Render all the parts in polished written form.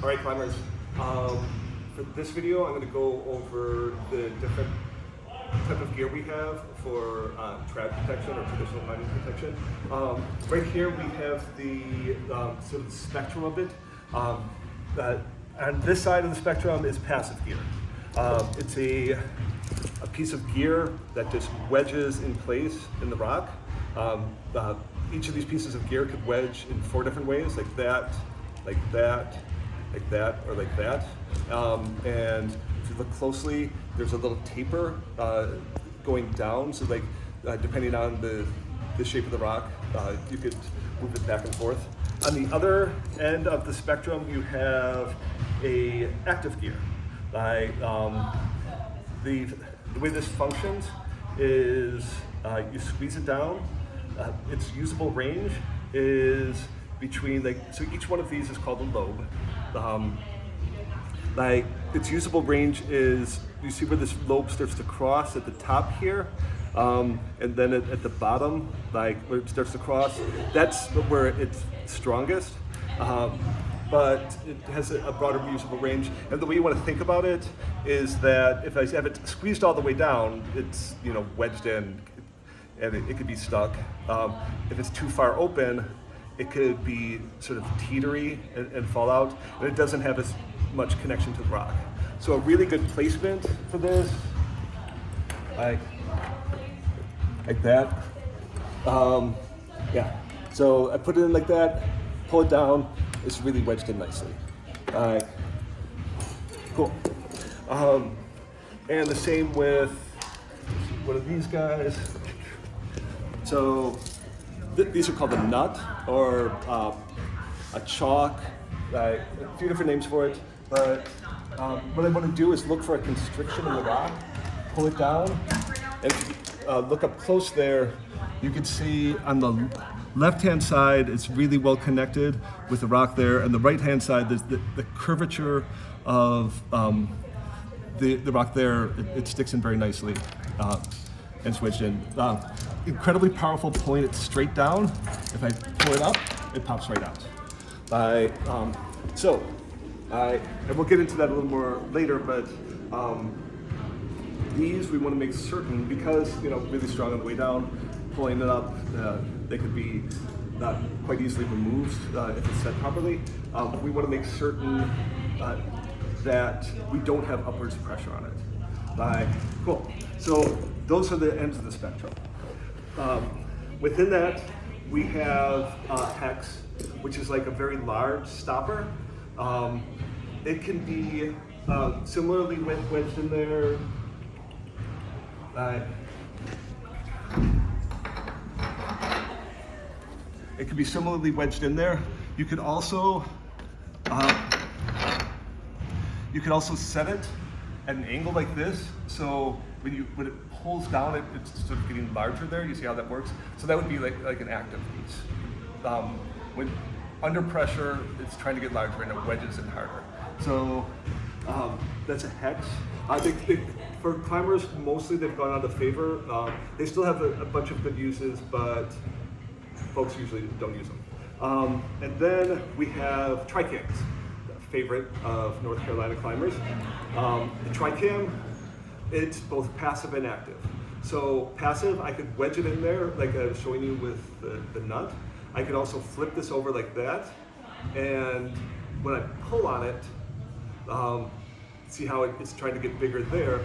All right, climbers. For this video, I'm going to go over the different type of gear we have for trad protection or traditional climbing protection. Right here we have the sort of spectrum of it. On this side of the spectrum is passive gear. It's a piece of gear that just wedges in place in the rock. Each of these pieces of gear could wedge in 4 different ways, like that, like that, like that, or like that. And if you look closely, there's a little taper going down, so like depending on the shape of the rock, you could move it back and forth. On the other end of the spectrum, you have a active gear. The way this functions is you squeeze it down. Its usable range is between, so each one of these is called a lobe. Its usable range is, you see where this lobe starts to cross at the top here, and then at the bottom, where it starts to cross, that's where it's strongest. But it has a broader usable range. And the way you want to think about it is that if I have it squeezed all the way down, it's wedged in, and it could be stuck. If it's too far open, it could be sort of teetery and fall out, and it doesn't have as much connection to the rock. So a really good placement for this, like that. Yeah. So I put it in like that, pull it down. It's really wedged in nicely. Cool. And the same with one of these guys. So these are called a nut or a chalk. A few different names for it. But what I want to do is look for a constriction in the rock, pull it down, and if you look up close there, you can see on the left-hand side, it's really well connected with the rock there, and the right-hand side, there's the curvature of the rock there. It sticks in very nicely and it's wedged in. Incredibly powerful point. It's straight down. If I pull it up, it pops right out. And we'll get into that a little more later, but these we want to make certain, because really strong on the way down, pulling it up, they could be not quite easily removed if it's set properly. We want to make certain that we don't have upwards pressure on it. Cool. So those are the ends of the spectrum. Within that, we have hex, which is like a very large stopper. It can be similarly wedged in there. It could be similarly wedged in there. You could also set it at an angle like this. So when it pulls down, it's sort of getting larger there. You see how that works? So that would be like an active piece. When under pressure, it's trying to get larger and it wedges in harder. So that's a hex. For climbers, mostly they've gone out of favor. They still have a bunch of good uses, but folks usually don't use them. And then we have tricams, a favorite of North Carolina climbers. The tricam, it's both passive and active. So passive, I could wedge it in there like I was showing you with the nut. I could also flip this over like that, and when I pull on it, see how it's trying to get bigger there?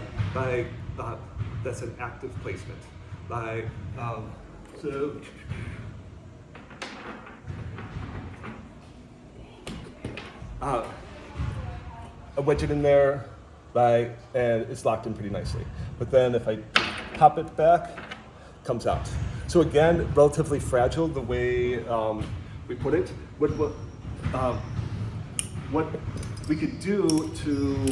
That's an active placement. So I wedge it in there, and it's locked in pretty nicely. But then if I pop it back, it comes out. So again, relatively fragile the way we put it. What we could do to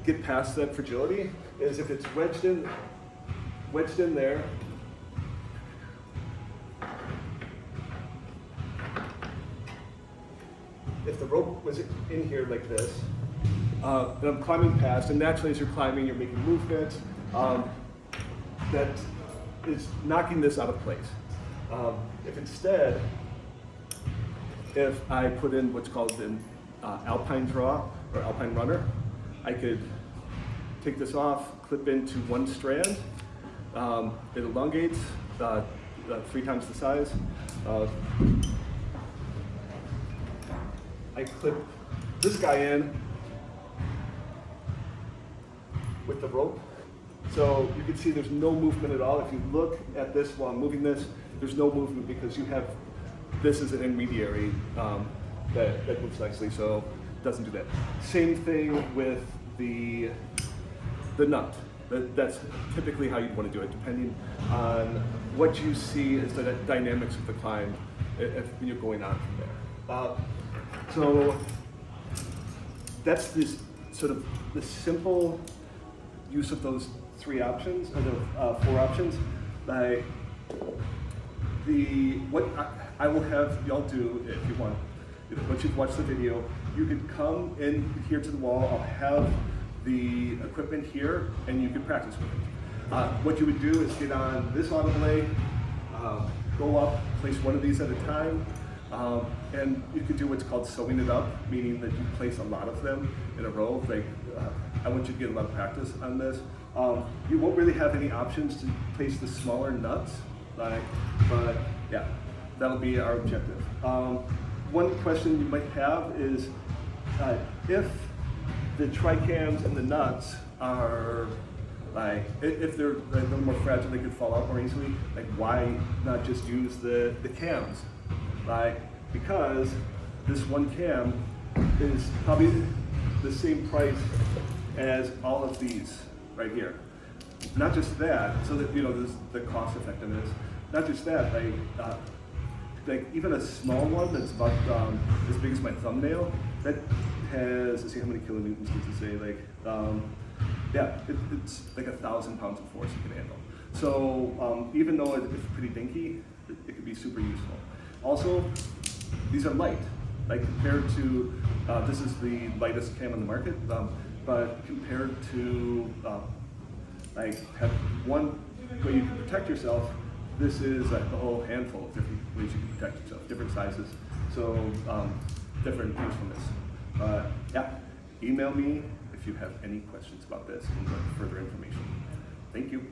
get past that fragility is if it's wedged in there, if the rope was in here like this, and I'm climbing past, and naturally as you're climbing, you're making movement, that is knocking this out of place. If I put in what's called an Alpine Draw or Alpine Runner. I could take this off, clip into one strand. It elongates 3 times the size. I clip this guy in with the rope. So you can see there's no movement at all. If you look at this while I'm moving this, there's no movement because you have, this is an intermediary that moves nicely, so it doesn't do that. Same thing with the nut. That's typically how you'd want to do it, depending on what you see as the dynamics of the climb when you're going on from there. So that's this sort of the simple use of those 3 options, or the 4 options. What I will have y'all do, if you want, once you've watched the video, you could come in here to the wall. I'll have the equipment here, and you can practice with it. What you would do is get on this auto belay, go up, place one of these at a time, and you could do what's called sewing it up, meaning that you place a lot of them in a row. I want you to get a lot of practice on this. You won't really have any options to place the smaller nuts, but yeah, that'll be our objective. One question you might have is if the tri-cams and the nuts are if they're a little more fragile, they could fall out more easily. Why not just use the cams? Because this one cam is probably the same price as all of these right here. Not just that, so that there's the cost effectiveness. Not just that, even a small one that's about as big as my thumbnail, that has, let's see how many kilonewtons does it say? It's like 1,000 pounds of force you can handle. So even though it's pretty dinky, it could be super useful. Also, these are light. Compared to, this is the lightest cam on the market, but compared to have one way you can protect yourself, this is a whole handful of different ways you can protect yourself, different sizes, so different usefulness. Yeah, email me if you have any questions about this and want further information. Thank you.